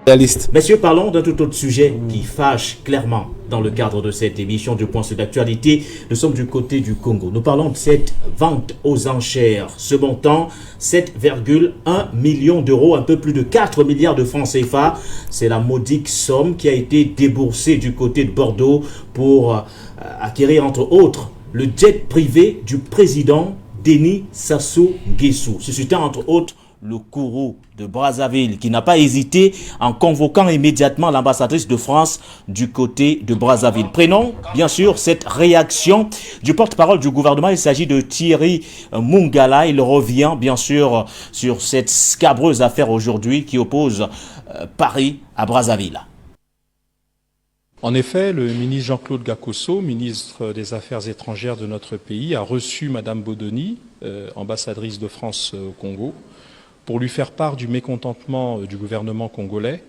Réaliste. Messieurs, parlons d'un tout autre sujet qui fâche clairement dans le cadre de cette émission du Point sur l'actualité. Nous sommes du côté du Congo. Nous parlons de cette vente aux enchères. Ce montant, 7,1 millions d'euros, un peu plus de 4 milliards de francs CFA. C'est la modique somme qui a été déboursée du côté de Bordeaux pour acquérir, entre autres, le jet privé du président Denis Sassou Nguesso, suscitant, entre autres, le courroux de Brazzaville, qui n'a pas hésité en convoquant immédiatement l'ambassadrice de France du côté de Brazzaville. Prenons bien sûr cette réaction du porte-parole du gouvernement. Il s'agit de Thierry Mungala. Il revient bien sûr sur cette scabreuse affaire aujourd'hui qui oppose Paris à Brazzaville. En effet, le ministre Jean-Claude Gakosso, ministre des Affaires étrangères de notre pays, a reçu Madame Bodoni, ambassadrice de France au Congo, pour lui faire part du mécontentement du gouvernement congolais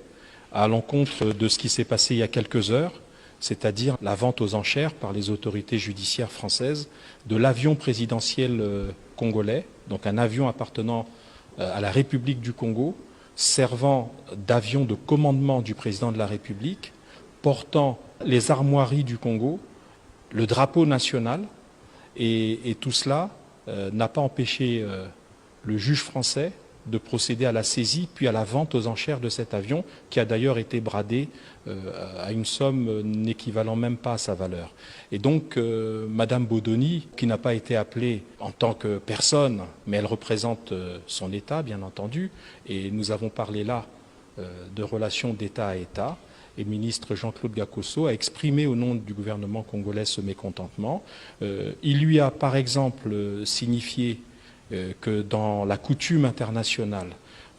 à l'encontre de ce qui s'est passé il y a quelques heures, c'est-à-dire la vente aux enchères par les autorités judiciaires françaises de l'avion présidentiel congolais, donc un avion appartenant à la République du Congo, servant d'avion de commandement du président de la République, portant les armoiries du Congo, le drapeau national, et tout cela n'a pas empêché le juge français de procéder à la saisie puis à la vente aux enchères de cet avion qui a d'ailleurs été bradé à une somme n'équivalant même pas à sa valeur. Et donc Madame Bodoni, qui n'a pas été appelée en tant que personne, mais elle représente son État bien entendu, et nous avons parlé là de relations d'État à État, et le ministre Jean-Claude Gakosso a exprimé au nom du gouvernement congolais ce mécontentement. Il lui a par exemple signifié que dans la coutume internationale,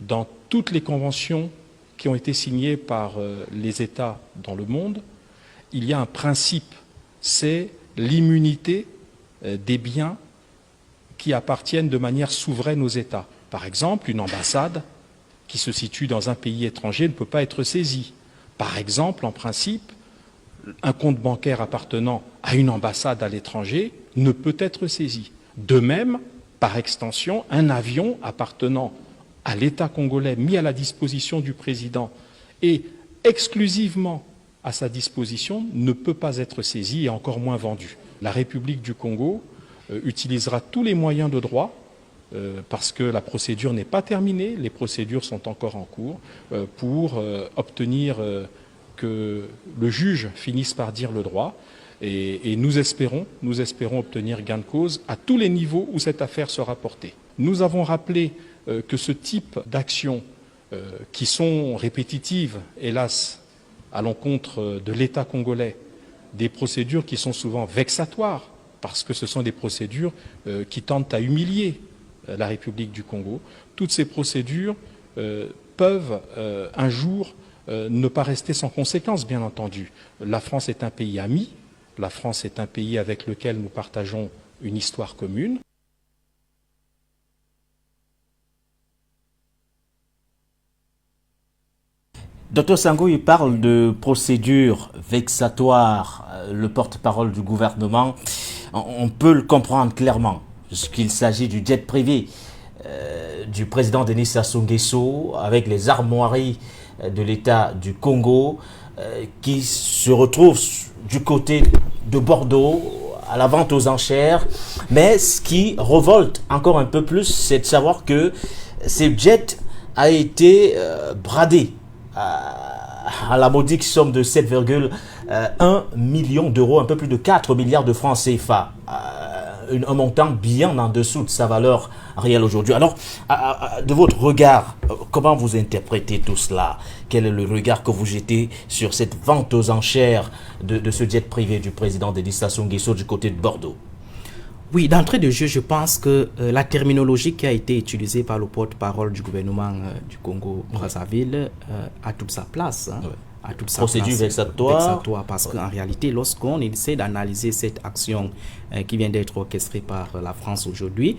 dans toutes les conventions qui ont été signées par les États dans le monde, il y a un principe, c'est l'immunité des biens qui appartiennent de manière souveraine aux États. Par exemple, une ambassade qui se situe dans un pays étranger ne peut pas être saisie. Par exemple, en principe, un compte bancaire appartenant à une ambassade à l'étranger ne peut être saisi. De même, par extension, un avion appartenant à l'État congolais mis à la disposition du président et exclusivement à sa disposition ne peut pas être saisi et encore moins vendu. La République du Congo utilisera tous les moyens de droit parce que la procédure n'est pas terminée, les procédures sont encore en cours pour obtenir que le juge finisse par dire le droit. Et nous espérons obtenir gain de cause à tous les niveaux où cette affaire sera portée. Nous avons rappelé que ce type d'actions qui sont répétitives, hélas, à l'encontre de l'État congolais, des procédures qui sont souvent vexatoires, parce que ce sont des procédures qui tentent à humilier la République du Congo, toutes ces procédures peuvent un jour ne pas rester sans conséquence, bien entendu. La France est un pays ami. La France est un pays avec lequel nous partageons une histoire commune. Dr Sango, il parle de procédures vexatoires. Le porte-parole du gouvernement, on peut le comprendre clairement, puisqu'il s'agit du jet privé du président Denis Sassou Nguesso avec les armoiries de l'État du Congo qui se retrouvent du côté de Bordeaux à la vente aux enchères. Mais ce qui révolte encore un peu plus, c'est de savoir que ce jet a été bradé à la modique somme de 7,1 millions d'euros, un peu plus de 4 milliards de francs CFA. Un montant bien en dessous de sa valeur réelle aujourd'hui. Alors, de votre regard, comment vous interprétez tout cela? Quel est le regard que vous jetez sur cette vente aux enchères de ce jet privé du président Denis Sassou Nguesso du côté de Bordeaux? Oui, d'entrée de jeu, je pense que la terminologie qui a été utilisée par le porte-parole du gouvernement du Congo-Brazzaville a toute sa place. Hein. À toute sa procédure vexatoire. Parce qu'en réalité, lorsqu'on essaie d'analyser cette action qui vient d'être orchestrée par la France aujourd'hui,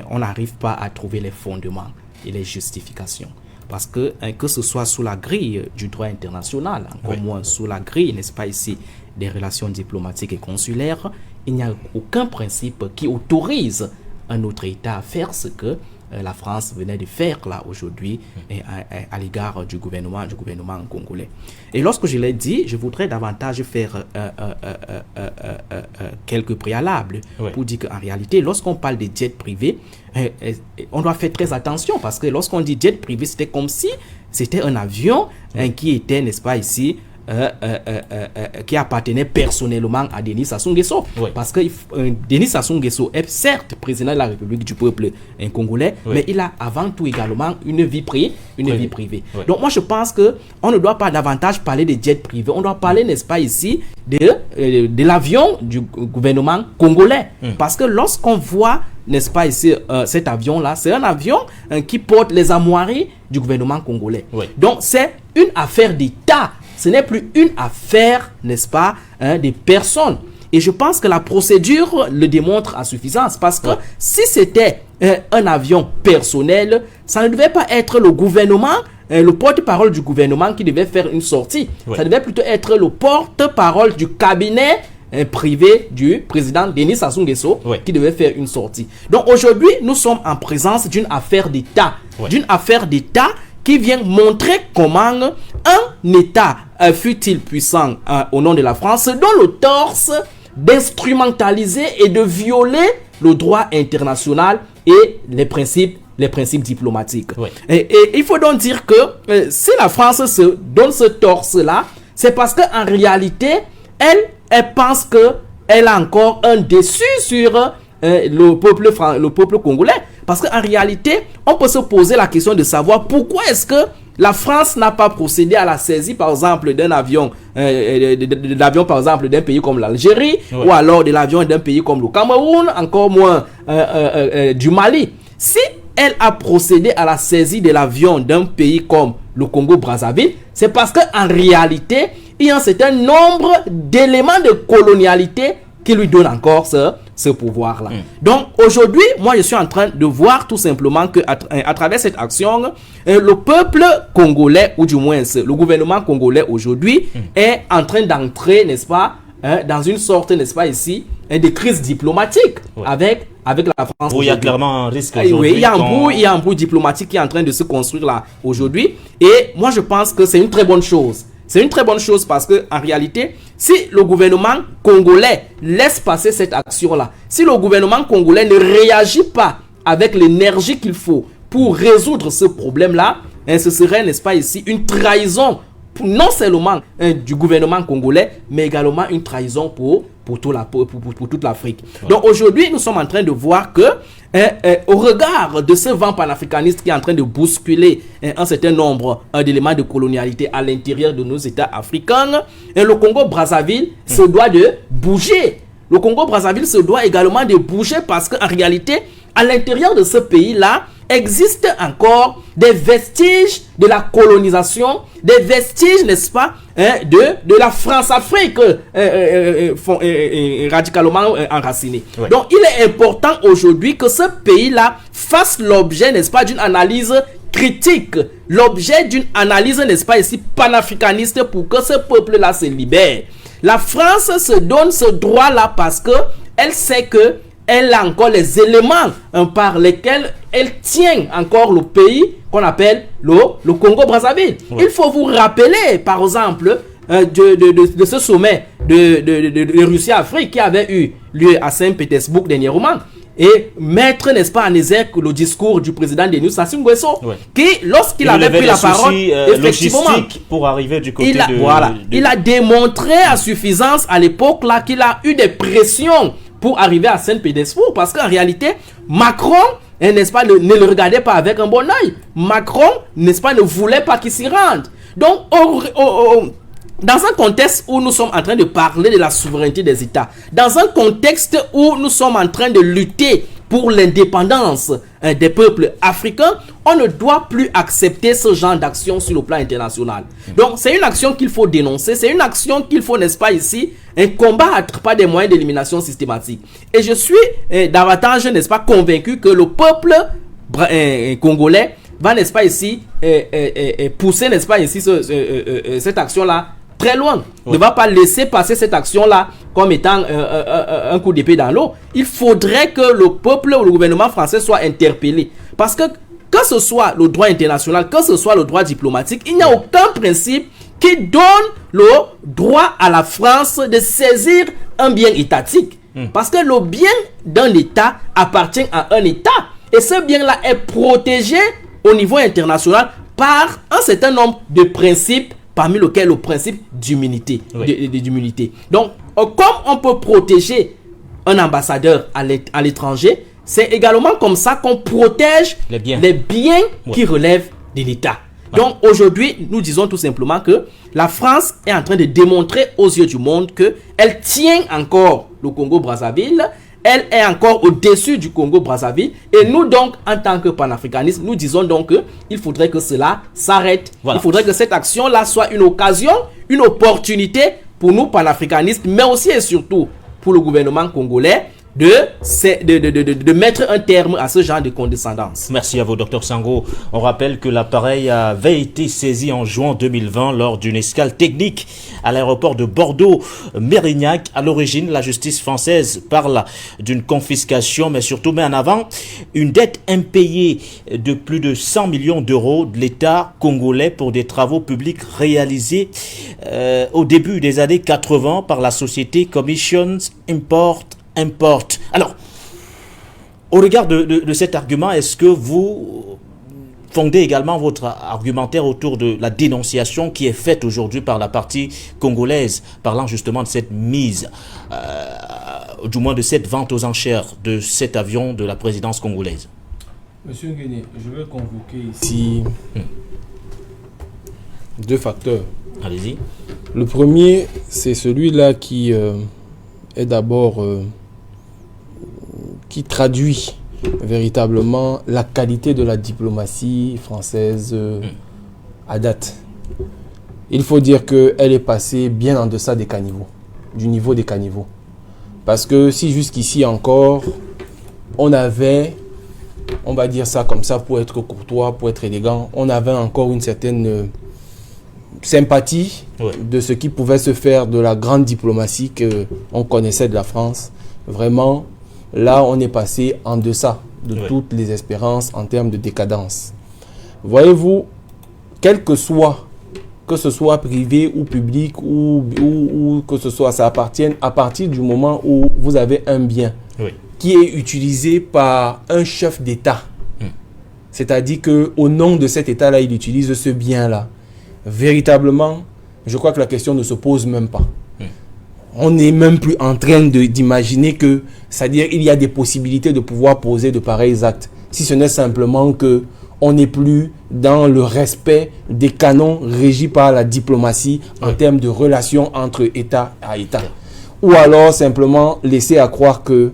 on n'arrive pas à trouver les fondements et les justifications. Parce que ce soit sous la grille du droit international, encore moins sous la grille, n'est-ce pas ici, des relations diplomatiques et consulaires, il n'y a aucun principe qui autorise un autre État à faire ce que la France venait de faire là aujourd'hui à l'égard du gouvernement congolais. Et lorsque je l'ai dit, je voudrais davantage faire quelques préalables pour dire qu'en réalité, lorsqu'on parle de jets privés, on doit faire très attention parce que lorsqu'on dit jet privé, c'était comme si c'était un avion qui était, n'est-ce pas, ici, qui appartenait personnellement à Denis Sassou Nguesso. Parce que Denis Sassou Nguesso est certes président de la République du peuple congolais, mais il a avant tout également une vie privée. Donc moi je pense que on ne doit pas davantage parler de jet privé, on doit parler, n'est-ce pas, ici de l'avion du gouvernement congolais. Parce que lorsqu'on voit, n'est-ce pas, ici, cet avion-là, c'est un avion qui porte les armoiries du gouvernement congolais. Donc c'est une affaire d'État. Ce n'est plus une affaire, n'est-ce pas, des personnes. Et je pense que la procédure le démontre à suffisance. Parce que si c'était un avion personnel, ça ne devait pas être le gouvernement, le porte-parole du gouvernement qui devait faire une sortie. Ça devait plutôt être le porte-parole du cabinet privé du président Denis Sassou Nguesso qui devait faire une sortie. Donc aujourd'hui, nous sommes en présence d'une affaire d'État. D'une affaire d'État qui vient montrer comment un État, fut-il puissant au nom de la France, donne le torse d'instrumentaliser et de violer le droit international et les principes diplomatiques. Et il faut donc dire que si la France se donne ce torse-là, c'est parce qu'en réalité, elle pense qu'elle a encore un dessus sur le peuple congolais. Parce qu'en réalité, on peut se poser la question de savoir pourquoi est-ce que la France n'a pas procédé à la saisie, par exemple, d'un avion, par exemple, d'un pays comme l'Algérie, ou alors de l'avion d'un pays comme le Cameroun, encore moins du Mali. Si elle a procédé à la saisie de l'avion d'un pays comme le Congo-Brazzaville, c'est parce qu'en réalité, il y a un certain nombre d'éléments de colonialité qui lui donnent encore ce pouvoir-là. Donc aujourd'hui, moi je suis en train de voir tout simplement que à travers cette action, le peuple congolais, ou du moins le gouvernement congolais aujourd'hui, est en train d'entrer, n'est-ce pas, dans une sorte, n'est-ce pas, ici, de crise diplomatique avec la France. Il y a clairement un risque aujourd'hui. Oui, il y a un bout diplomatique qui est en train de se construire là aujourd'hui. Et moi je pense que c'est une très bonne chose. C'est une très bonne chose parce que en réalité, si le gouvernement congolais laisse passer cette action-là, si le gouvernement congolais ne réagit pas avec l'énergie qu'il faut pour résoudre ce problème-là, ce serait, n'est-ce pas, ici, une trahison, non seulement du gouvernement congolais, mais également une trahison pour toute l'Afrique. Donc aujourd'hui, nous sommes en train de voir que au regard de ce vent panafricaniste qui est en train de bousculer un certain nombre d'éléments de colonialité à l'intérieur de nos États africains, le Congo-Brazzaville se doit de bouger. Le Congo-Brazzaville se doit également de bouger parce qu'en réalité, à l'intérieur de ce pays-là, existe encore des vestiges de la colonisation, des vestiges, n'est-ce pas, de la France-Afrique radicalement enracinée. Donc, il est important aujourd'hui que ce pays-là fasse l'objet, n'est-ce pas, d'une analyse critique, l'objet d'une analyse, n'est-ce pas, ici, panafricaniste pour que ce peuple-là se libère. La France se donne ce droit-là parce que elle sait que elle a encore les éléments par lesquels elle tient encore le pays qu'on appelle le Congo-Brazzaville. Il faut vous rappeler, par exemple, de ce sommet de Russie-Afrique qui avait eu lieu à Saint-Pétersbourg dernièrement et mettre, n'est-ce pas, en exergue le discours du président Denis Sassou Nguesso qui, lorsqu'il avait pris la parole, effectivement, pour arriver du côté il a démontré à suffisance à l'époque là qu'il a eu des pressions pour arriver à Saint-Pétersbourg, parce qu'en réalité, Macron, n'est-ce pas, ne le regardait pas avec un bon oeil. Macron, n'est-ce pas, ne voulait pas qu'il s'y rende. Donc, dans un contexte où nous sommes en train de parler de la souveraineté des États, dans un contexte où nous sommes en train de lutter pour l'indépendance des peuples africains, on ne doit plus accepter ce genre d'action sur le plan international. Donc, c'est une action qu'il faut dénoncer, c'est une action qu'il faut, n'est-ce pas, ici, combattre par des moyens d'élimination systématique. Et je suis davantage, n'est-ce pas, convaincu que le peuple congolais va, n'est-ce pas, ici, pousser, n'est-ce pas, ici, cette action-là très loin. Ne va pas laisser passer cette action-là comme étant un coup d'épée dans l'eau. Il faudrait que le peuple ou le gouvernement français soit interpellé. Parce que ce soit le droit international, que ce soit le droit diplomatique, il n'y a aucun principe qui donne le droit à la France de saisir un bien étatique. Parce que le bien d'un État appartient à un État. Et ce bien-là est protégé au niveau international par un certain nombre de principes, parmi lesquels le principe d'immunité. Donc, comme on peut protéger un ambassadeur à l'étranger, c'est également comme ça qu'on protège les biens qui relèvent de l'État. Donc aujourd'hui, nous disons tout simplement que la France est en train de démontrer aux yeux du monde qu'elle tient encore le Congo-Brazzaville, elle est encore au-dessus du Congo-Brazzaville. Et nous donc, en tant que panafricanistes, nous disons donc qu'il faudrait que cela s'arrête. Il faudrait que cette action-là soit une occasion, une opportunité pour nous panafricanistes, mais aussi et surtout pour le gouvernement congolais, de mettre un terme à ce genre de condescendance. Merci à vous, Dr Sango. On rappelle que l'appareil avait été saisi en juin 2020 lors d'une escale technique à l'aéroport de Bordeaux-Mérignac. À l'origine, la justice française parle d'une confiscation, mais surtout met en avant une dette impayée de plus de 100 millions d'euros de l'État congolais pour des travaux publics réalisés au début des années 80 par la société Commissions Import. Alors, au regard de cet argument, est-ce que vous fondez également votre argumentaire autour de la dénonciation qui est faite aujourd'hui par la partie congolaise, parlant justement de cette mise, du moins de cette vente aux enchères de cet avion de la présidence congolaise? Monsieur Nguéné, je veux convoquer ici deux facteurs. Allez-y. Le premier, c'est celui-là qui est d'abord... qui traduit véritablement la qualité de la diplomatie française à date. Il faut dire qu'elle est passée bien en deçà des caniveaux, du niveau des caniveaux. Parce que si jusqu'ici encore, on avait, on va dire ça comme ça pour être courtois, pour être élégant, on avait encore une certaine sympathie de ce qui pouvait se faire de la grande diplomatie qu'on connaissait de la France. Vraiment, là, on est passé en deçà de toutes les espérances en termes de décadence. Voyez-vous, que ce soit privé ou public ou que ce soit, ça appartienne à partir du moment où vous avez un bien qui est utilisé par un chef d'État. C'est-à-dire qu'au nom de cet État-là, il utilise ce bien-là. Véritablement, je crois que la question ne se pose même pas. On n'est même plus en train d'imaginer que, c'est-à-dire il y a des possibilités de pouvoir poser de pareils actes. Si ce n'est simplement que on n'est plus dans le respect des canons régis par la diplomatie en termes de relations entre État à État. Ou alors simplement laisser à croire que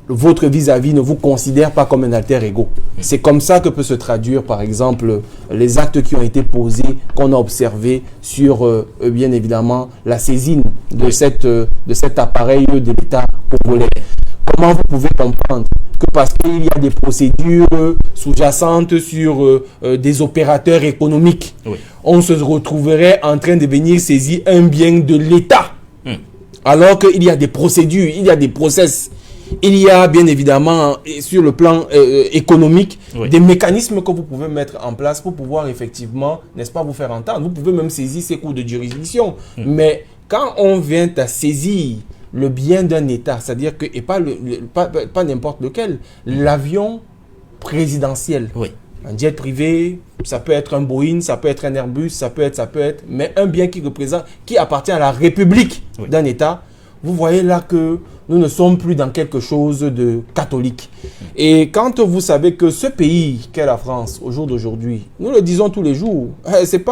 votre vis-à-vis ne vous considère pas comme un alter ego. C'est comme ça que peut se traduire, par exemple, les actes qui ont été posés, qu'on a observés sur, bien évidemment, la saisine de cet appareil de l'État congolais. Comment vous pouvez comprendre que parce qu'il y a des procédures sous-jacentes sur des opérateurs économiques, on se retrouverait en train de venir saisir un bien de l'État, alors qu'il y a des procédures, il y a des process. Il y a bien évidemment sur le plan économique des mécanismes que vous pouvez mettre en place pour pouvoir effectivement, n'est-ce pas, vous faire entendre. Vous pouvez même saisir ces cours de juridiction. Mais quand on vient à saisir le bien d'un État, c'est-à-dire que, et pas n'importe lequel, l'avion présidentiel, un jet privé, ça peut être un Boeing, ça peut être un Airbus, ça peut être, mais un bien qui appartient à la République d'un État, vous voyez là que nous ne sommes plus dans quelque chose de catholique. Et quand vous savez que ce pays qu'est la France, au jour d'aujourd'hui, nous le disons tous les jours, c'est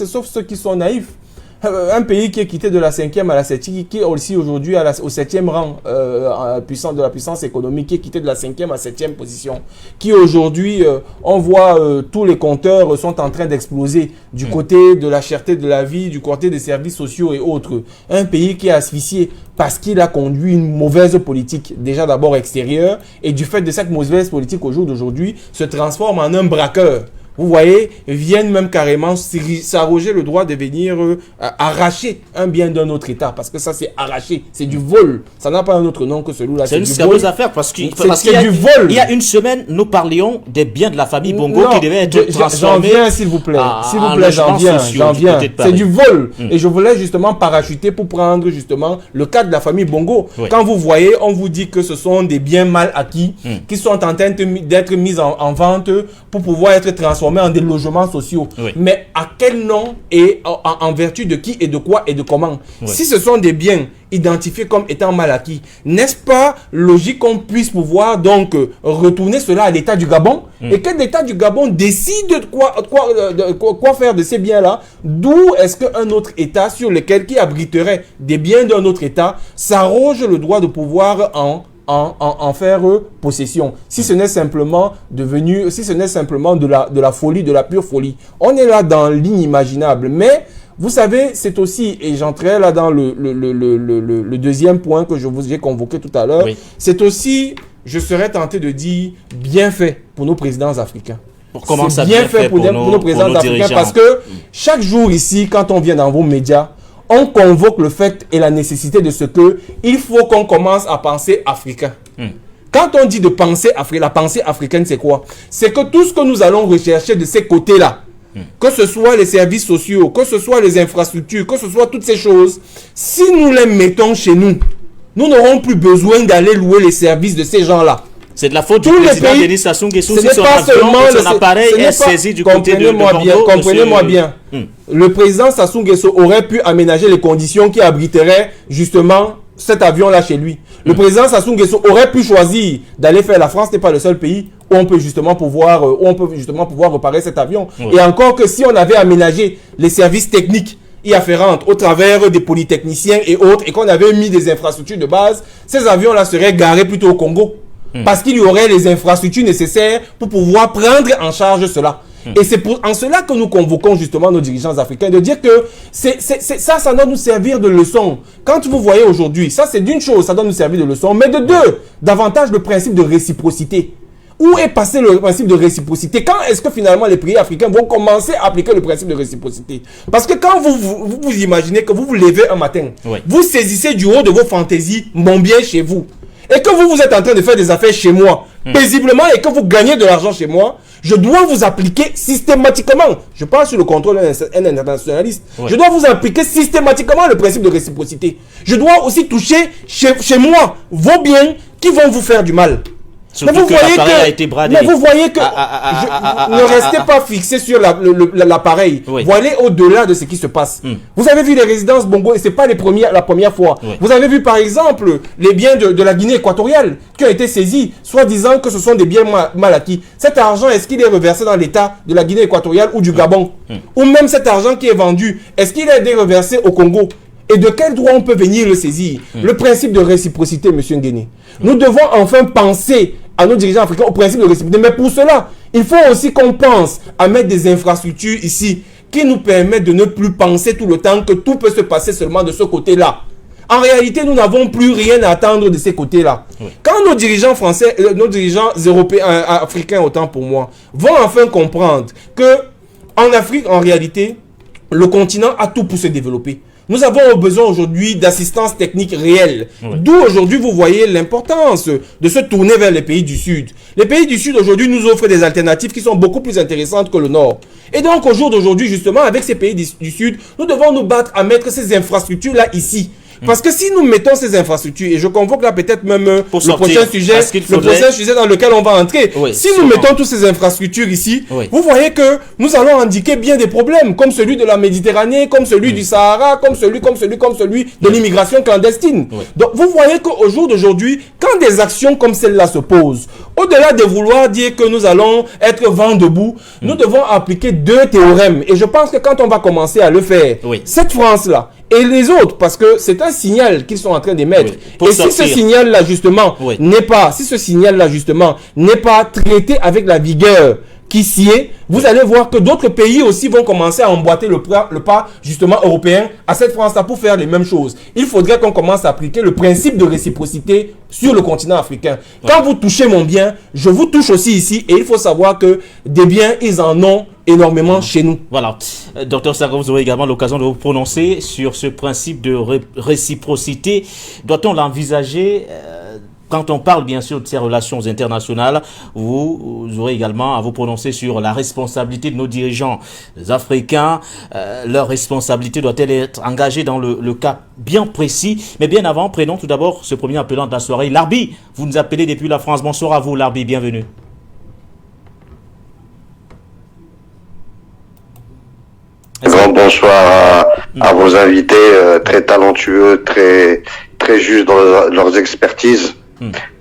sauf ceux qui sont naïfs. Un pays qui est quitté de la 5e à la 7e, qui est aussi aujourd'hui au 7e rang de la puissance économique, qui est quitté de la 5e à 7e position, qui aujourd'hui, on voit tous les compteurs sont en train d'exploser du côté de la cherté de la vie, du côté des services sociaux et autres. Un pays qui est asphyxié parce qu'il a conduit une mauvaise politique, déjà d'abord extérieure, et du fait de cette mauvaise politique au jour d'aujourd'hui, se transforme en un braqueur. vous voyez, viennent même carrément s'arroger le droit de venir arracher un bien d'un autre État. Parce que ça, c'est arracher, c'est du vol. Ça n'a pas un autre nom que celui-là. C'est une scandaleuse affaire parce qu'il du vol. Il y a une semaine, nous parlions des biens de la famille Bongo qui devaient être transformés. J'en viens, s'il vous plaît. S'il vous plaît, j'en viens. C'est du vol. Et je voulais justement parachuter pour prendre justement le cas de la famille Bongo. Oui. Quand vous voyez, on vous dit que ce sont des biens mal acquis qui sont en train d'être mis en vente pour pouvoir être transformés en des logements sociaux. Oui. Mais à quel nom et en vertu de qui et de quoi et de comment? Oui. Si ce sont des biens identifiés comme étant mal acquis, n'est-ce pas logique qu'on puisse pouvoir donc retourner cela à l'État du Gabon et que l'État du Gabon décide de quoi faire de ces biens-là? D'où est-ce qu'un autre État sur lequel qui abriterait des biens d'un autre État s'arroge le droit de pouvoir en faire possession, si ce n'est simplement de la folie, de la pure folie. On est là dans l'inimaginable, mais vous savez, c'est aussi, et j'entrais là dans le deuxième point que j'ai convoqué tout à l'heure, oui. C'est aussi, je serais tenté de dire, bien fait pour nos présidents africains. Comment ça bien fait pour nos présidents africains, parce que chaque jour ici, quand on vient dans vos médias, on convoque le fait et la nécessité de ce que il faut qu'on commence à penser africain. Quand on dit de penser africain, la pensée africaine, c'est quoi? C'est que tout ce que nous allons rechercher de ces côtés-là, que ce soit les services sociaux, que ce soit les infrastructures, que ce soit toutes ces choses, si nous les mettons chez nous, nous n'aurons plus besoin d'aller louer les services de ces gens-là. C'est de la faute du président Denis Sassou Nguesso si son appareil est saisi du côté de Bongo. Comprenez-moi bien. Le président Sassou Nguesso aurait pu aménager les conditions qui abriteraient justement cet avion-là chez lui. Le président Sassou Nguesso aurait pu choisir d'aller faire. La France n'est pas le seul pays où on peut justement pouvoir réparer cet avion. Et encore que si on avait aménagé les services techniques y afférentes au travers des polytechniciens et autres, et qu'on avait mis des infrastructures de base, ces avions-là seraient garés plutôt au Congo. Parce qu'il y aurait les infrastructures nécessaires pour pouvoir prendre en charge cela. Et c'est en cela que nous convoquons justement nos dirigeants africains, de dire que ça doit nous servir de leçon. Quand vous voyez aujourd'hui, ça c'est d'une chose, ça doit nous servir de leçon, mais de deux, davantage le principe de réciprocité. Où est passé le principe de réciprocité? Quand est-ce que finalement les pays africains vont commencer à appliquer le principe de réciprocité? Parce que quand vous imaginez que vous vous levez un matin, vous saisissez du haut de vos fantaisies mon bien chez vous, et que vous êtes en train de faire des affaires chez moi, paisiblement, et que vous gagnez de l'argent chez moi, je dois vous appliquer systématiquement, je parle sur le contrôle d'un internationaliste, je dois vous appliquer systématiquement le principe de réciprocité. Je dois aussi toucher chez moi vos biens qui vont vous faire du mal. Mais vous voyez que ne restez pas fixé sur l'appareil. Voyez au-delà de ce qui se passe. Vous avez vu les résidences Bongo, et ce n'est pas la première fois. Vous avez vu par exemple les biens de la Guinée équatoriale qui ont été saisis, soi-disant que ce sont des biens mal acquis. Cet argent, est-ce qu'il est reversé dans l'État de la Guinée équatoriale ou du Gabon? Ou même cet argent qui est vendu, est-ce qu'il a été reversé au Congo? Et de quel droit on peut venir le saisir? Le principe de réciprocité, M. Nguéné. Nous devons enfin penser à nos dirigeants africains au principe de réciprocité. Mais pour cela, il faut aussi qu'on pense à mettre des infrastructures ici qui nous permettent de ne plus penser tout le temps que tout peut se passer seulement de ce côté-là. En réalité, nous n'avons plus rien à attendre de ces côtés-là. Quand nos dirigeants français, nos dirigeants européens, africains autant pour moi, vont enfin comprendre que en Afrique, en réalité, le continent a tout pour se développer. Nous avons besoin aujourd'hui d'assistance technique réelle. D'où aujourd'hui, vous voyez l'importance de se tourner vers les pays du Sud. Les pays du Sud aujourd'hui nous offrent des alternatives qui sont beaucoup plus intéressantes que le Nord. Et donc au jour d'aujourd'hui, justement, avec ces pays du Sud, nous devons nous battre à mettre ces infrastructures-là ici. Parce que si nous mettons ces infrastructures, et je convoque là peut-être même le prochain sujet dans lequel on va entrer, si nous mettons toutes ces infrastructures ici, vous voyez que nous allons indiquer bien des problèmes, comme celui de la Méditerranée, comme celui du Sahara, comme celui de l'immigration clandestine. Donc vous voyez qu'au jour d'aujourd'hui, quand des actions comme celle-là se posent, au-delà de vouloir dire que nous allons être vent debout, nous devons appliquer deux théorèmes. Et je pense que quand on va commencer à le faire, cette France-là, et les autres, parce que c'est un signal qu'ils sont en train d'émettre. Et si ce signal-là, justement, n'est pas traité avec la vigueur qui s'y est, vous allez voir que d'autres pays aussi vont commencer à emboîter le pas justement européen à cette France-là pour faire les mêmes choses. Il faudrait qu'on commence à appliquer le principe de réciprocité sur le continent africain. Quand vous touchez mon bien, je vous touche aussi ici, et il faut savoir que des biens, ils en ont énormément chez nous. Voilà. Docteur Sango, vous aurez également l'occasion de vous prononcer sur ce principe de réciprocité. Doit-on l'envisager quand on parle bien sûr de ces relations internationales? Vous aurez également à vous prononcer sur la responsabilité de nos dirigeants africains. Leur responsabilité doit-elle être engagée dans le cas bien précis? Mais bien avant, prenons tout d'abord ce premier appelant de la soirée. Larbi, vous nous appelez depuis la France. Bonsoir à vous, Larbi, bienvenue. Grand bonsoir à vos invités, très talentueux, très justes dans leurs expertises.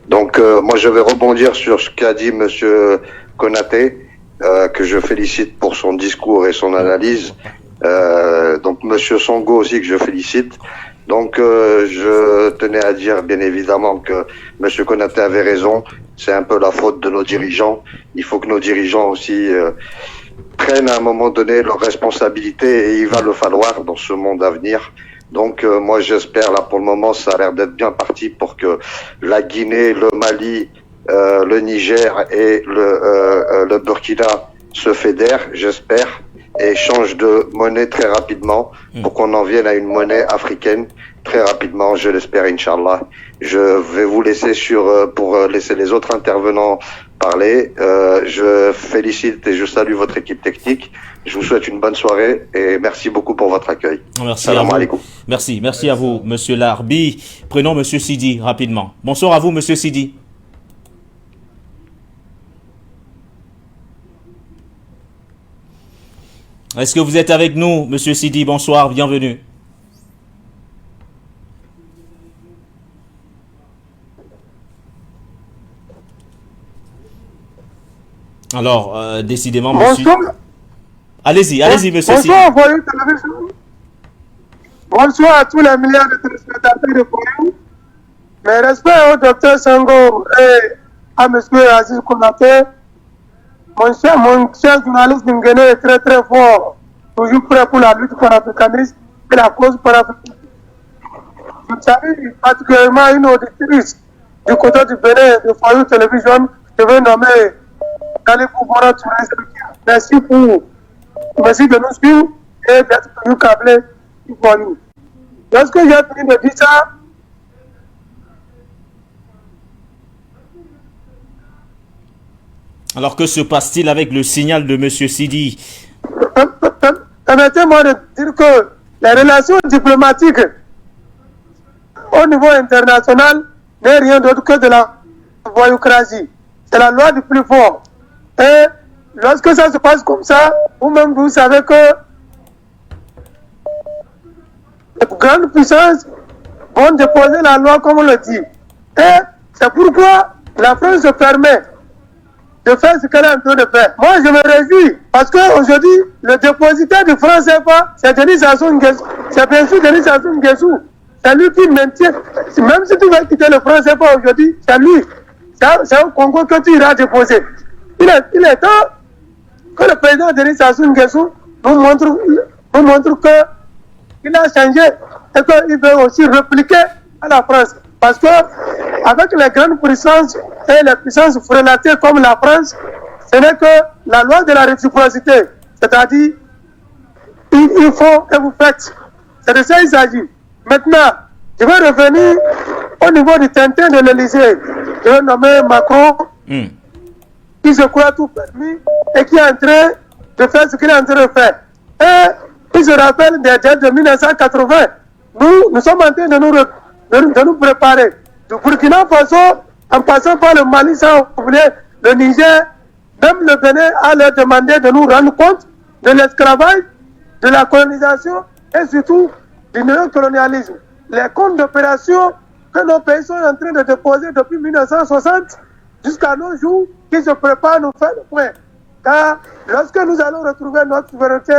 Donc moi je vais rebondir sur ce qu'a dit Monsieur Konaté, que je félicite pour son discours et son analyse. Donc Monsieur Songo aussi que je félicite. Donc je tenais à dire bien évidemment que Monsieur Konaté avait raison. C'est un peu la faute de nos dirigeants. Il faut que nos dirigeants aussi prennent à un moment donné leurs responsabilités, et il va le falloir dans ce monde à venir. Donc moi j'espère, là pour le moment ça a l'air d'être bien parti pour que la Guinée, le Mali, le Niger et le Burkina se fédèrent, j'espère, et changent de monnaie très rapidement pour qu'on en vienne à une monnaie africaine très rapidement, je l'espère, Inch'Allah. Je vais vous laisser pour laisser les autres intervenants parler. Je félicite et je salue votre équipe technique. Je vous souhaite une bonne soirée et merci beaucoup pour votre accueil. Merci à vous. Merci à vous, Monsieur Larbi. Prenons Monsieur Sidi rapidement. Bonsoir à vous, Monsieur Sidi. Est-ce que vous êtes avec nous, Monsieur Sidi? Bonsoir, bienvenue. Alors, décidément, monsieur... Bonsoir. Allez-y, monsieur Sidi. Bonsoir, Voyou Télévision. Bonsoir à tous les milliards de téléspectateurs de Voyou. Mes respects au docteur Sango et à monsieur Aziz Konaté. Mon cher journaliste Nguéné est très très fort, toujours prêt pour la lutte panafricaniste et la cause panafricaine. Je salue particulièrement une auditrice du côté du Bénin de Voyou Télévision, je vais nommer Kalifou Bora Touré. Merci de nous suivre et d'être venu câbler pour nous. Lorsque j'ai fini de dire ça, alors que se passe-t-il avec le signal de monsieur Sidi? Permettez-moi de dire que les relations diplomatiques au niveau international n'est rien d'autre que de la voyoucratie. C'est la loi du plus fort. Et lorsque ça se passe comme ça, vous-même vous savez que les grandes puissances vont déposer la loi comme on le dit. Et c'est pourquoi la France se permet de faire ce qu'elle est en train de faire. Moi, je me réjouis parce qu'aujourd'hui, le dépositaire du franc CFA, c'est Denis Sassou Nguesso. C'est bien sûr Denis Sassou Nguesso. C'est lui qui maintient. Même si tu vas quitter le franc CFA aujourd'hui, c'est lui. C'est un Congo que tu iras déposer. Il est temps que le président Denis Sassou Nguesso nous montre qu'il a changé et qu'il veut aussi répliquer à la France. Parce que avec les grandes puissances et les puissances relatées comme la France, ce n'est que la loi de la réciprocité. C'est-à-dire, il faut et vous faites. C'est de ça qu'il s'agit. Maintenant, je vais revenir au niveau du Tintin de l'Élysée. Je vais nommer Macron, qui se croit tout permis et qui est en train de faire ce qu'il est en train de faire. Et il se rappelle des dates de 1980. Nous sommes en train de nous préparer. Du Burkina Faso, en passant par le Mali, sans oublier le Niger, même le Bénin a leur demandé de nous rendre compte de l'esclavage, de la colonisation et surtout du néocolonialisme. Les comptes d'opération que nos pays sont en train de déposer depuis 1960 jusqu'à nos jours, qui se préparent à nous faire le point. Car lorsque nous allons retrouver notre souveraineté,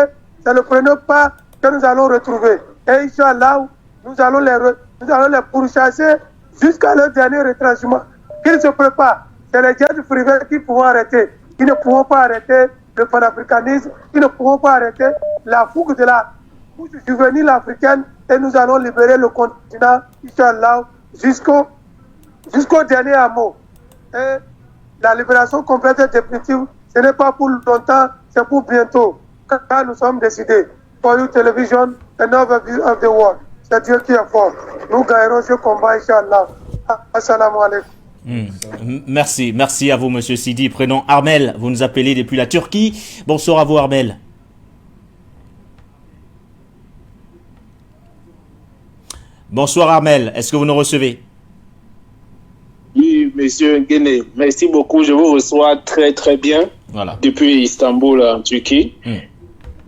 c'est le premier pas que nous allons retrouver. Et Inch'Allah, nous allons les pourchasser jusqu'à leur dernier retranchement. Qu'ils se préparent. C'est les jets privés qui pourront arrêter. Ils ne pourront pas arrêter le panafricanisme, ils ne pourront pas arrêter la fougue de la couche juvénile africaine et nous allons libérer le continent, Inch'Allah, jusqu'au dernier amour. Et la libération complète et définitive, ce n'est pas pour longtemps, c'est pour bientôt. Car nous sommes décidés. For You Television, another view of the world. C'est Dieu qui est fort. Nous gagnerons ce combat, Inch'Allah. Assalamu alaikum. Merci à vous, Monsieur Sidi. Prénom Armel, vous nous appelez depuis la Turquie. Bonsoir à vous, Armel. Bonsoir, Armel. Est-ce que vous nous recevez? Oui, Monsieur Nguéné, merci beaucoup. Je vous reçois très très bien depuis Istanbul, en Turquie.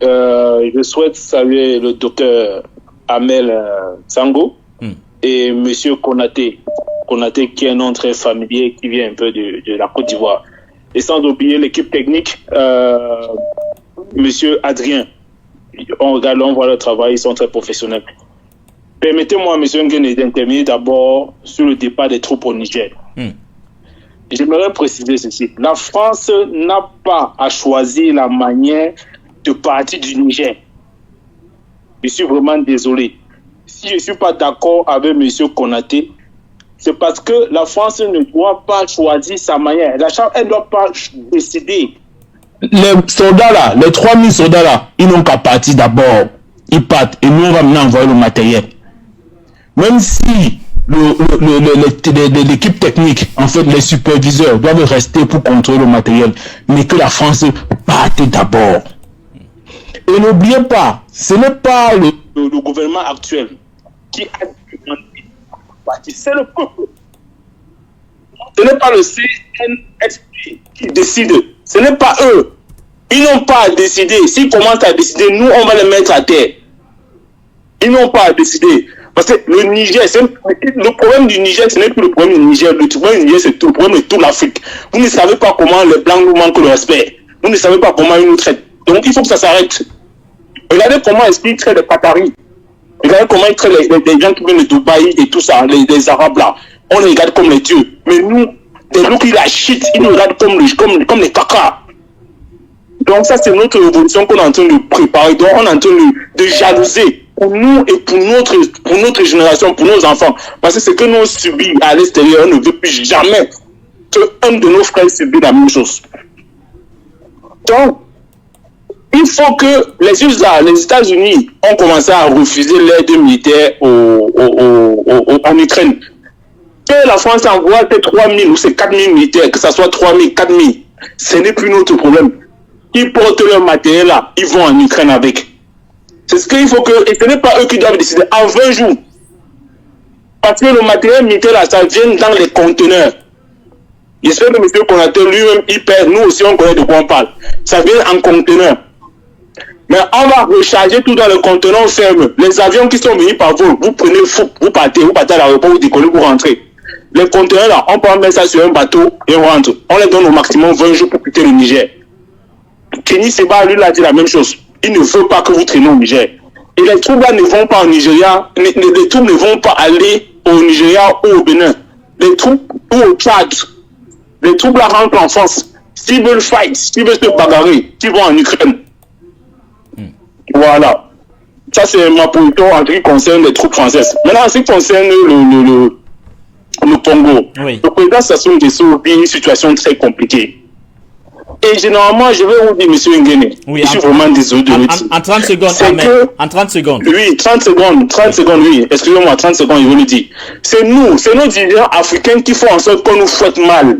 Je souhaite saluer le docteur Amel Sango et Monsieur Konaté qui est un nom très familier qui vient un peu de la Côte d'Ivoire. Et sans oublier l'équipe technique, Monsieur Adrien. On regarde, on voit le travail, ils sont très professionnels. Permettez-moi, Monsieur Nguéné, d'intervenir d'abord sur le départ des troupes au Niger. J'aimerais préciser ceci. La France n'a pas à choisir la manière de partir du Niger. Je suis vraiment désolé. Si je ne suis pas d'accord avec M. Konaté, c'est parce que la France ne doit pas choisir sa manière. Elle ne doit pas décider. Les soldats là, les 3000 soldats là, ils n'ont qu'à partir d'abord. Ils partent et nous on va maintenant envoyer le matériel. Même si l'équipe technique, en fait les superviseurs doivent rester pour contrôler le matériel, mais que la France parte d'abord. Et n'oubliez pas, ce n'est pas le gouvernement actuel qui a parti, c'est le peuple. Ce n'est pas le CNSP qui décide, ce n'est pas eux. Ils n'ont pas à décider. S'ils commencent à décider, nous on va les mettre à terre. Ils n'ont pas à décider. Parce que le Niger, le problème du Niger, ce n'est plus le problème du Niger. Le problème du Niger, c'est le problème de toute l'Afrique. Vous ne savez pas comment les Blancs nous manquent le respect. Vous ne savez pas comment ils nous traitent. Donc il faut que ça s'arrête. Regardez comment ils traitent les Qataris. Regardez comment ils traitent les gens qui viennent de Dubaï et tout ça, les Arabes là. On les regarde comme les dieux. Mais nous, des loups qui la shit, ils nous regardent comme les caca. Donc ça, c'est notre révolution qu'on est en train de préparer. Donc on est en train de jalouser. Pour nous et pour notre génération, pour nos enfants. Parce que ce que nous subissons à l'extérieur, on ne veut plus jamais qu'un de nos frères subisse la même chose. Donc, il faut que les USA, les États-Unis ont commencé à refuser l'aide militaire en Ukraine. Que la France envoie ces 3000 ou ces 4000 militaires, que ce soit 3000, 4000, ce n'est plus notre problème. Ils portent leur matériel là, ils vont en Ukraine avec. C'est ce qu'il faut que, et ce n'est pas eux qui doivent décider en 20 jours. Parce que le matériel militaire là, ça vient dans les conteneurs. J'espère que M. Konaté lui-même, il perd, nous aussi on connaît de quoi on parle. Ça vient en conteneur. Mais on va recharger tout dans le conteneur ferme. Les avions qui sont venus par vol, vous prenez, vous partez à l'aéroport, vous décollez, vous rentrez. Les conteneurs là, on peut mettre ça sur un bateau et on rentre. On les donne au maximum 20 jours pour quitter le Niger. Kenny Seba, lui, a dit la même chose. Il ne veut pas que vous traînez au Niger. Et les troupes là ne vont pas au Nigeria, les troupes ne vont pas aller au Nigeria ou au Bénin. Les troupes ou au Tchad. Les troupes là rentrent en France. S'ils veulent fight, s'ils veulent se bagarrer, ils vont en Ukraine. Voilà. Ça, c'est ma position en ce qui concerne les troupes françaises. Maintenant, en ce qui concerne le Congo, le président Sassou Nguesso vit une situation très compliquée. Et généralement, je vais vous dire, monsieur Nguéné, je suis vraiment désolé de le dire. En 30 secondes, en 30 secondes. Oui, 30 secondes, oui. Excusez-moi, 30 secondes, je vous le dis. C'est nos dirigeants africains qui font en sorte qu'on nous fouette mal.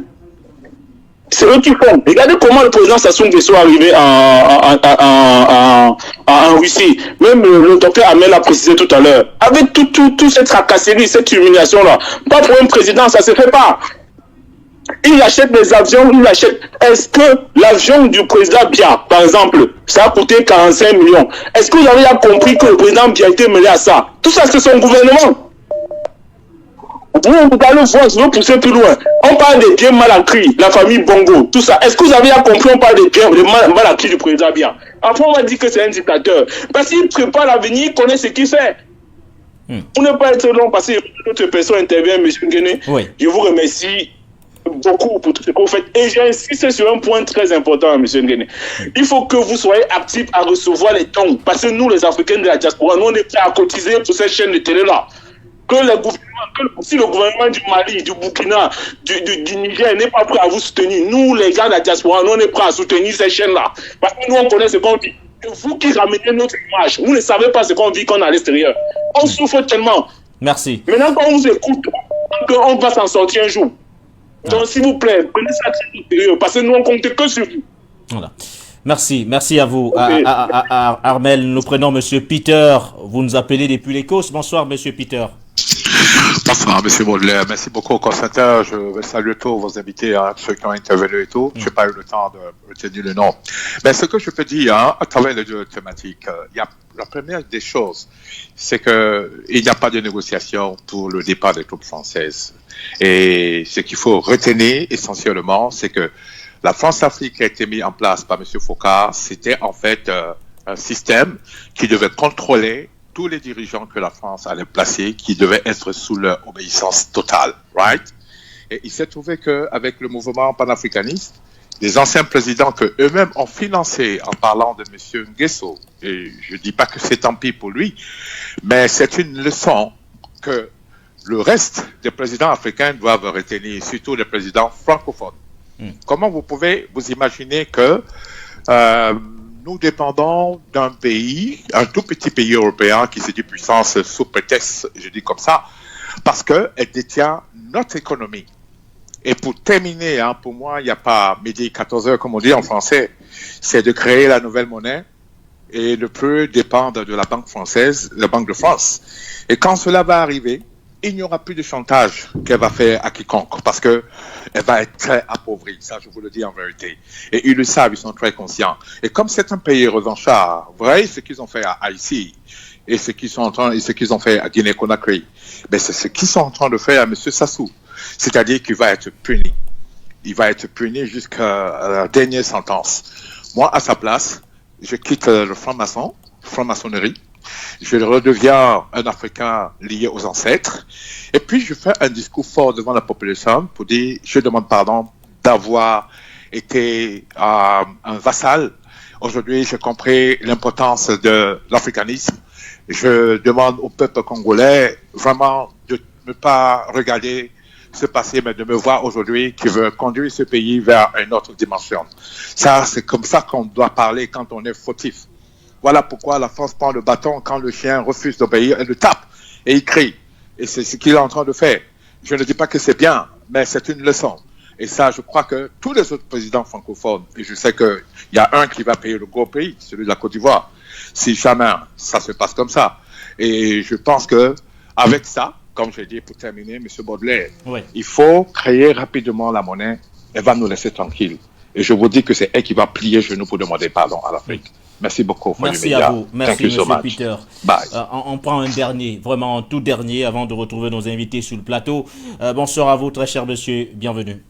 C'est eux qui font. Regardez comment le président Sassou Nguesso est arrivé en Russie. Même le docteur Amel a précisé tout à l'heure. Avec toute cette tracasserie, cette humiliation-là, pas pour un président, ça ne se fait pas. Il achète des avions, il achète. Est-ce que l'avion du président Biya, par exemple, ça a coûté 45 millions? Est-ce que vous avez compris que le président Biya a été mêlé à ça? Tout ça, c'est son gouvernement. Vous allez voir, je veux pousser plus loin. On parle des biens mal acquis, la famille Bongo, tout ça. Est-ce que vous avez compris, on parle des biens mal acquis du président Biya? Après, on va dire que c'est un dictateur. Parce qu'il prépare l'avenir, il connaît ce qu'il fait. Pour ne pas être long, parce que d'autres personnes interviennent, M. Nguéné. Oui. Je vous remercie. beaucoup pour tout ce que vous faites. Et j'insiste sur un point très important, M. Nguéné. Il faut que vous soyez actifs à recevoir les dons. Parce que nous, les Africains de la diaspora, nous, on est prêts à cotiser pour cette chaîne de télé-là. Si le gouvernement du Mali, du Burkina, du Niger n'est pas prêt à vous soutenir, nous, les gars de la diaspora, nous, on est prêts à soutenir ces chaînes-là. Parce que nous, on connaît ce qu'on vit. Vous qui ramenez notre image, vous ne savez pas ce qu'on vit quand on est à l'extérieur. On souffre tellement. Merci. Maintenant, quand on vous écoute, on va s'en sortir un jour. Donc, s'il vous plaît, prenez ça très sérieux, parce que nous, on compte que sur vous. Voilà. Merci à vous. Armel, nous prenons M. Peter. Vous nous appelez depuis l'Écosse. Bonsoir, M. Peter. Bonsoir, M. Baudelaire. Merci beaucoup au concerteur. Je veux saluer tous vos invités, ceux qui ont intervenu et tout. Je n'ai pas eu le temps de retenir le nom. Mais ce que je peux dire, à travers les deux thématiques, il y a la première des choses, c'est qu'il n'y a pas de négociation pour le départ des troupes françaises. Et ce qu'il faut retenir essentiellement, c'est que la France-Afrique qui a été mise en place par M. Foucault, c'était en fait un système qui devait contrôler tous les dirigeants que la France allait placer, qui devaient être sous leur obéissance totale, right? Et il s'est trouvé qu'avec le mouvement panafricaniste, les anciens présidents que eux-mêmes ont financé en parlant de M. Nguesso, et je ne dis pas que c'est tant pis pour lui, mais c'est une leçon que le reste des présidents africains doivent retenir, surtout les présidents francophones. Comment vous pouvez vous imaginer que nous dépendons d'un pays, un tout petit pays européen qui se dit puissance sous prétexte, je dis comme ça, parce qu'elle détient notre économie. Et pour terminer, pour moi, il n'y a pas midi 14 heures, comme on dit en français, c'est de créer la nouvelle monnaie et ne plus dépendre de la Banque française, la Banque de France. Et quand cela va arriver, il n'y aura plus de chantage qu'elle va faire à quiconque parce que elle va être très appauvrie. Ça, je vous le dis en vérité. Et ils le savent, ils sont très conscients. Et comme c'est un pays revanchard, vous voyez ce qu'ils ont fait à Haïti et ce qu'ils ont fait à Guinée-Conakry, ben c'est ce qu'ils sont en train de faire à M. Sassou. C'est-à-dire qu'il va être puni. Il va être puni jusqu'à la dernière sentence. Moi, à sa place, je quitte le franc-maçonnerie. Je redeviens un Africain lié aux ancêtres. Et puis, je fais un discours fort devant la population pour dire, je demande pardon d'avoir été un vassal. Aujourd'hui, j'ai compris l'importance de l'africanisme. Je demande au peuple congolais vraiment de ne pas regarder ce passé, mais de me voir aujourd'hui qui veut conduire ce pays vers une autre dimension. Ça, c'est comme ça qu'on doit parler quand on est fautif. Voilà pourquoi la France prend le bâton quand le chien refuse d'obéir, elle le tape et il crie. Et c'est ce qu'il est en train de faire. Je ne dis pas que c'est bien, mais c'est une leçon. Et ça, je crois que tous les autres présidents francophones, et je sais qu'il y a un qui va payer le gros prix, celui de la Côte d'Ivoire, si jamais ça se passe comme ça. Et je pense que avec ça, comme j'ai dit pour terminer, M. Baudelaire, oui, il faut créer rapidement la monnaie, elle va nous laisser tranquilles. Et je vous dis que c'est elle qui va plier genoux pour demander pardon à l'Afrique. Merci beaucoup. Merci à vous. Merci, M. Peter. Bye. On prend un dernier, vraiment un tout dernier, avant de retrouver nos invités sur le plateau. Bonsoir à vous, très cher monsieur. Bienvenue.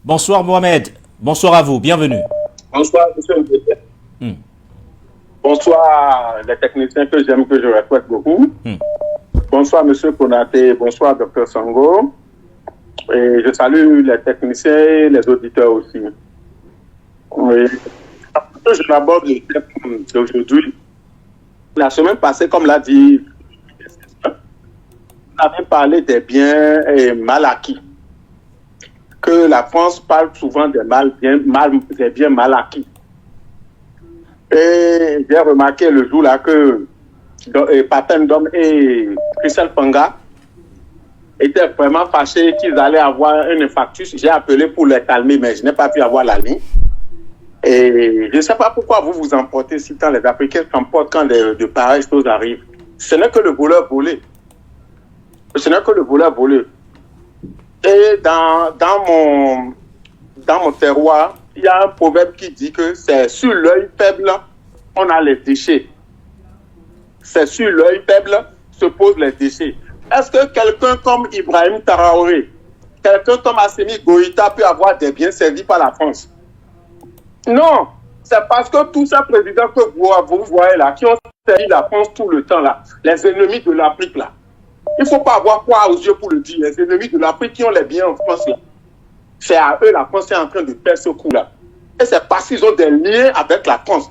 Bonsoir, Mohamed. Bonsoir à vous. Bienvenue. Bonsoir, M. Bonsoir, les techniciens que j'aime, que je respecte beaucoup. Bonsoir, M. Konaté. Bonsoir, Dr. Sango. Et je salue les techniciens et les auditeurs aussi. Oui. Je l'aborde le thème d'aujourd'hui. La semaine passée, comme l'a dit, on avait parlé des biens mal acquis. Que la France parle souvent des biens mal acquis. Et j'ai remarqué le jour-là que Papendom et Christelle Panga étaient vraiment fâchés qu'ils allaient avoir un infarctus. J'ai appelé pour les calmer, mais je n'ai pas pu avoir la ligne. Et je ne sais pas pourquoi vous vous emportez si tant les Africains s'emportent quand de pareilles choses arrivent. Ce n'est que le voleur volé. Ce n'est que le voleur volé. Et dans mon terroir, il y a un proverbe qui dit que c'est sur l'œil faible on a les déchets. C'est sur l'œil faible se posent les déchets. Est-ce que quelqu'un comme Ibrahim Traoré, quelqu'un comme Assimi Goïta peut avoir des biens servis par la France? Non, c'est parce que tous ces présidents que vous voyez là, qui ont servi la France tout le temps là, les ennemis de l'Afrique là, Il ne faut pas avoir poids aux yeux pour le dire. Les ennemis de l'Afrique qui ont les biens en France, là, c'est à eux la France est en train de perdre ce coup-là. Et c'est parce qu'ils ont des liens avec la France.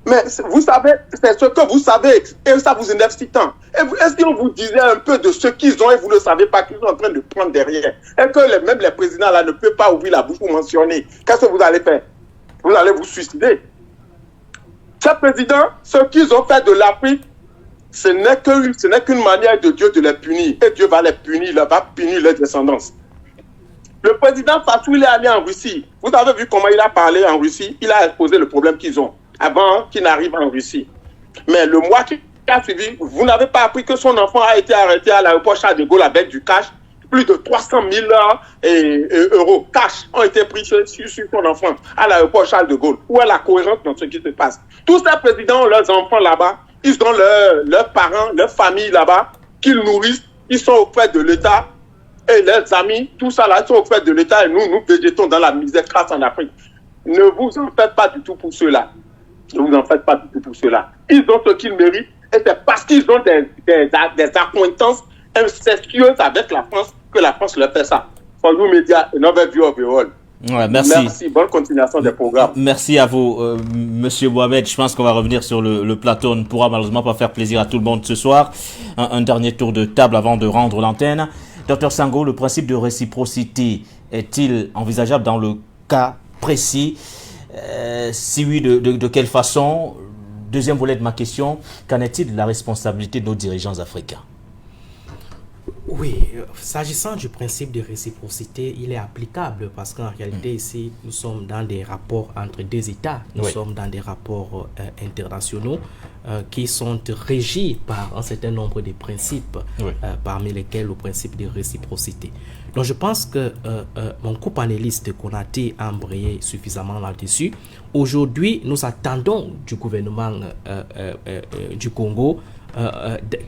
Mais vous savez, c'est ce que vous savez, et ça vous énerve si tant. Est-ce qu'on vous disait un peu de ce qu'ils ont et vous ne savez pas qu'ils sont en train de prendre derrière? Et que même les présidents là ne peuvent pas ouvrir la bouche pour mentionner. Qu'est-ce que vous allez faire? Vous allez vous suicider. Ces présidents, ce qu'ils ont fait de l'Afrique, ce n'est qu'une manière de Dieu de les punir. Et Dieu va les punir, il va punir leurs descendants. Le président Fatou, il est allé en Russie. Vous avez vu comment il a parlé en Russie? Il a exposé le problème qu'ils ont avant qu'il n'arrive en Russie. Mais le mois qui a suivi, vous n'avez pas appris que son enfant a été arrêté à l'aéroport Charles de Gaulle avec du cash. Plus de 300 000 euros cash ont été pris sur son enfant à l'aéroport Charles de Gaulle. Où est la cohérence dans ce qui se passe? Tous ces présidents ont leurs enfants là-bas. Ils ont leurs parents, leurs familles là-bas qu'ils nourrissent. Ils sont auprès de l'État. Et leurs amis, tout ça là, ils sont auprès de l'État. Et nous végétons dans la misère crasse en Afrique. Ne vous en faites pas du tout pour cela. Ne vous en faites pas du tout pour cela. Ils ont ce qu'ils méritent. Et c'est parce qu'ils ont des accointances incestueuses avec la France que la France leur fait ça. For you media, an overview of the world. Ouais, merci. Merci. Bonne continuation des programmes. Merci à vous, Monsieur Mohamed. Je pense qu'on va revenir sur le plateau. On ne pourra malheureusement pas faire plaisir à tout le monde ce soir. Un dernier tour de table avant de rendre l'antenne. Dr Sango, le principe de réciprocité est-il envisageable dans le cas précis? Si oui, de quelle façon? Deuxième volet de ma question, qu'en est-il de la responsabilité de nos dirigeants africains? Oui, s'agissant du principe de réciprocité, il est applicable parce qu'en réalité, ici, nous sommes dans des rapports entre deux États. Nous sommes dans des rapports internationaux qui sont régis par un certain nombre de principes, parmi lesquels le principe de réciprocité. Donc, je pense que mon co-panéliste Konaté a embrayé suffisamment là-dessus. Aujourd'hui, nous attendons du gouvernement du Congo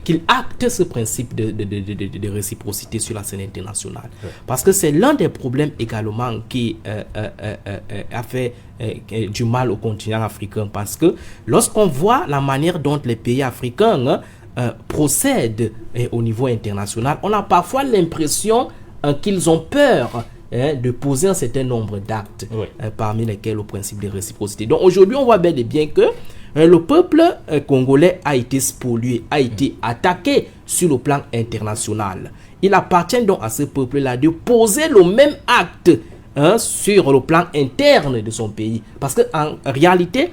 qu'il acte ce principe de réciprocité sur la scène internationale. Parce que c'est l'un des problèmes également qui a fait du mal au continent africain. Parce que lorsqu'on voit la manière dont les pays africains procèdent au niveau international, on a parfois l'impression qu'ils ont peur de poser un certain nombre d'actes, parmi lesquels le principe de réciprocité. Donc aujourd'hui, on voit bel et bien que le peuple congolais a été spolié, a été attaqué sur le plan international. Il appartient donc à ce peuple-là de poser le même acte sur le plan interne de son pays. Parce qu'en réalité,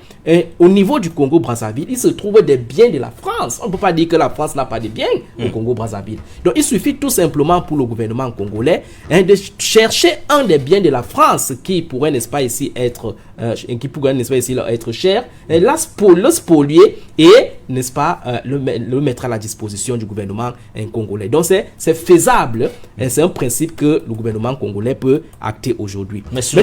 au niveau du Congo-Brazzaville, il se trouve des biens de la France. On ne peut pas dire que la France n'a pas de biens au Congo-Brazzaville. Donc il suffit tout simplement pour le gouvernement congolais de chercher un des biens de la France qui pourrait, n'est-ce pas, ici être cher, le spolier et, n'est-ce pas, le mettre à la disposition du gouvernement congolais. Donc c'est faisable, c'est un principe que le gouvernement congolais peut acter aujourd'hui. Mais sur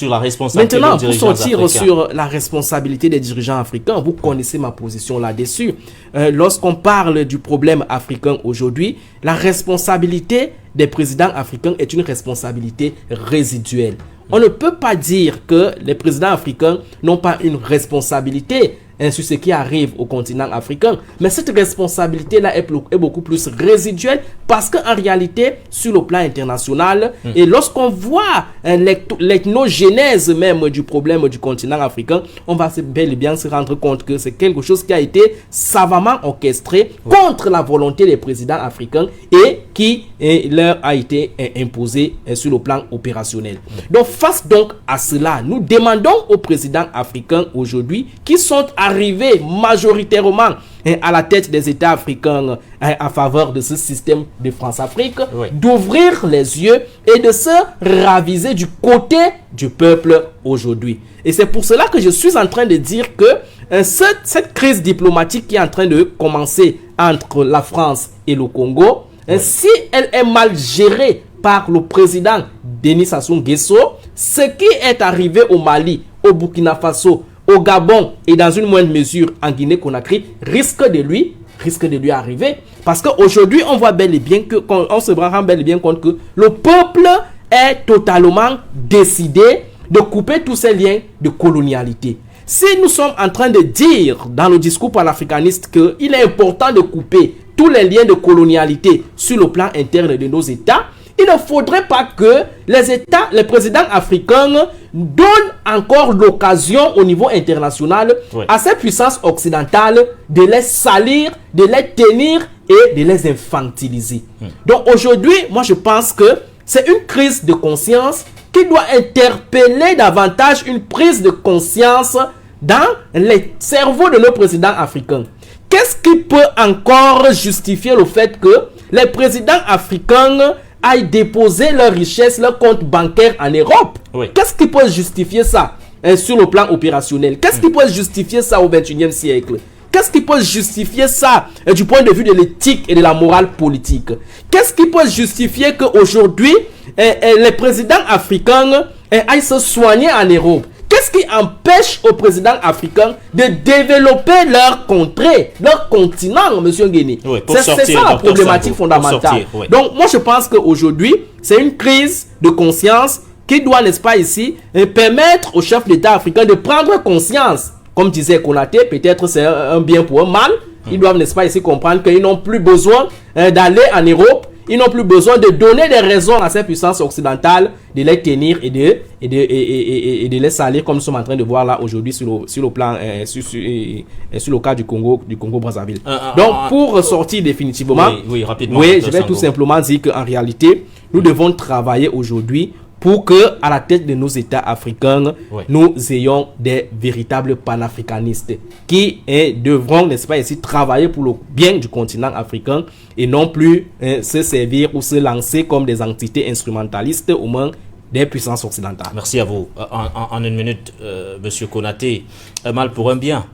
la responsabilité des dirigeants pour sortir africains. sur la responsabilité des dirigeants africains, vous connaissez ma position là-dessus. Lorsqu'on parle du problème africain aujourd'hui, la responsabilité des présidents africains est une responsabilité résiduelle. On ne peut pas dire que les présidents africains n'ont pas une responsabilité sur ce qui arrive au continent africain. Mais cette responsabilité-là est beaucoup plus résiduelle parce qu'en réalité, sur le plan international, et lorsqu'on voit l'ethnogénèse même du problème du continent africain, on va bel et bien se rendre compte que c'est quelque chose qui a été savamment orchestré contre la volonté des présidents africains et qui leur a été imposé sur le plan opérationnel. Donc, face donc à cela, nous demandons aux présidents africains aujourd'hui qui sont arrivés majoritairement à la tête des États africains à faveur de ce système de France-Afrique, d'ouvrir les yeux et de se raviser du côté du peuple aujourd'hui. Et c'est pour cela que je suis en train de dire que cette crise diplomatique qui est en train de commencer entre la France et le Congo, si elle est mal gérée par le président Denis Sassou Nguesso, ce qui est arrivé au Mali, au Burkina Faso, au Gabon et dans une moindre mesure en Guinée-Conakry risque de lui arriver. Parce qu'aujourd'hui, on voit bel et bien on se rend bel et bien compte que le peuple est totalement décidé de couper tous ces liens de colonialité. Si nous sommes en train de dire dans le discours panafricaniste qu'il est important de couper tous les liens de colonialité sur le plan interne de nos États, il ne faudrait pas que les présidents africains donnent encore l'occasion au niveau international à ces puissances occidentales de les salir, de les tenir et de les infantiliser. Donc aujourd'hui, moi je pense que c'est une crise de conscience qui doit interpeller davantage une prise de conscience dans les cerveaux de nos présidents africains. Qu'est-ce qui peut encore justifier le fait que les présidents africains aillent déposer leurs richesses, leurs comptes bancaires en Europe? Qu'est-ce qui peut justifier ça sur le plan opérationnel? Qu'est-ce qui peut justifier ça au XXIe siècle? Qu'est-ce qui peut justifier ça du point de vue de l'éthique et de la morale politique? Qu'est-ce qui peut justifier qu'aujourd'hui, les présidents africains aillent se soigner en Europe? Qu'est-ce qui empêche aux présidents africains de développer leur contrée, leur continent, M. Nguéni? C'est ça la problématique fondamentale. Donc, moi, je pense qu'aujourd'hui, c'est une crise de conscience qui doit, n'est-ce pas ici, permettre aux chefs d'État africains de prendre conscience. Comme disait Konaté, peut-être c'est un bien pour un mal. Ils doivent, n'est-ce pas ici, comprendre qu'ils n'ont plus besoin d'aller en Europe. Ils n'ont plus besoin de donner des raisons à ces puissances occidentales de les tenir et de les salir, comme nous sommes en train de voir là aujourd'hui sur le plan, sur le cas du Congo-Brazzaville. Donc, pour sortir définitivement, rapidement, je vais tout simplement dire qu'en réalité, nous devons travailler aujourd'hui pour que, à la tête de nos États africains, nous ayons des véritables panafricanistes qui devront, n'est-ce pas ici, travailler pour le bien du continent africain et non plus se servir ou se lancer comme des entités instrumentalistes au moins des puissances occidentales. Merci à vous. En une minute, Monsieur Konaté, un mal pour un bien.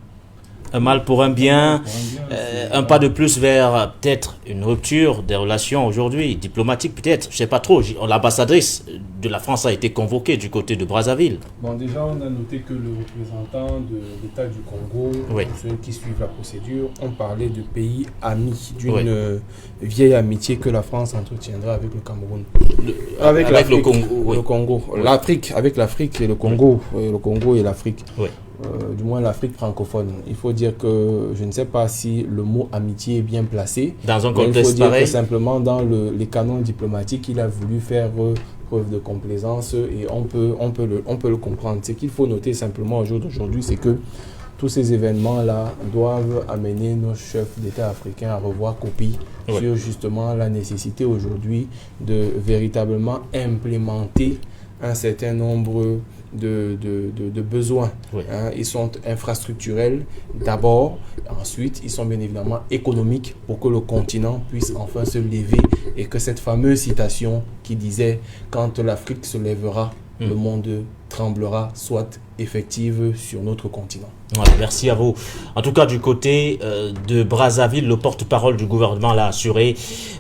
Un mal pour un bien, un pas de plus vers peut-être une rupture des relations aujourd'hui, diplomatiques peut-être, je ne sais pas trop. L'ambassadrice de la France a été convoquée du côté de Brazzaville. Bon, déjà, on a noté que le représentant de l'État du Congo, ceux qui suivent la procédure, ont parlé de pays amis, d'une vieille amitié que la France entretiendra avec le Cameroun. Avec le Congo. Le Congo. L'Afrique, avec l'Afrique et le Congo. Le Congo et l'Afrique. Du moins l'Afrique francophone. Il faut dire que je ne sais pas si le mot amitié est bien placé. Dans un contexte il faut dire pareil. que simplement dans les canons diplomatiques, il a voulu faire preuve de complaisance et on peut le comprendre. Ce qu'il faut noter simplement au jour d'aujourd'hui, c'est que tous ces événements-là doivent amener nos chefs d'État africains à revoir copie sur justement la nécessité aujourd'hui de véritablement implémenter un certain nombre de besoins. Ils sont infrastructurels d'abord, ensuite ils sont bien évidemment économiques pour que le continent puisse enfin se lever et que cette fameuse citation qui disait « quand l'Afrique se lèvera, le monde tremblera » soit effective sur notre continent. Voilà, merci à vous. En tout cas, du côté de Brazzaville, le porte-parole du gouvernement l'a assuré.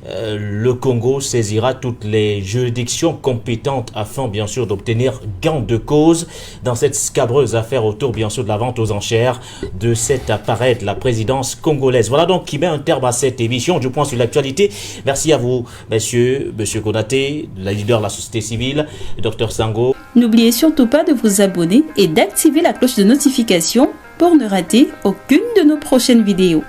Le Congo saisira toutes les juridictions compétentes afin, bien sûr, d'obtenir gain de cause dans cette scabreuse affaire autour, bien sûr, de la vente aux enchères de cet appareil de la présidence congolaise. Voilà donc qui met un terme à cette émission du point sur l'actualité. Merci à vous, monsieur Konaté, la leader de la société civile, Dr Sango. N'oubliez surtout pas de vous abonner et d'activer la cloche de notification pour ne rater aucune de nos prochaines vidéos.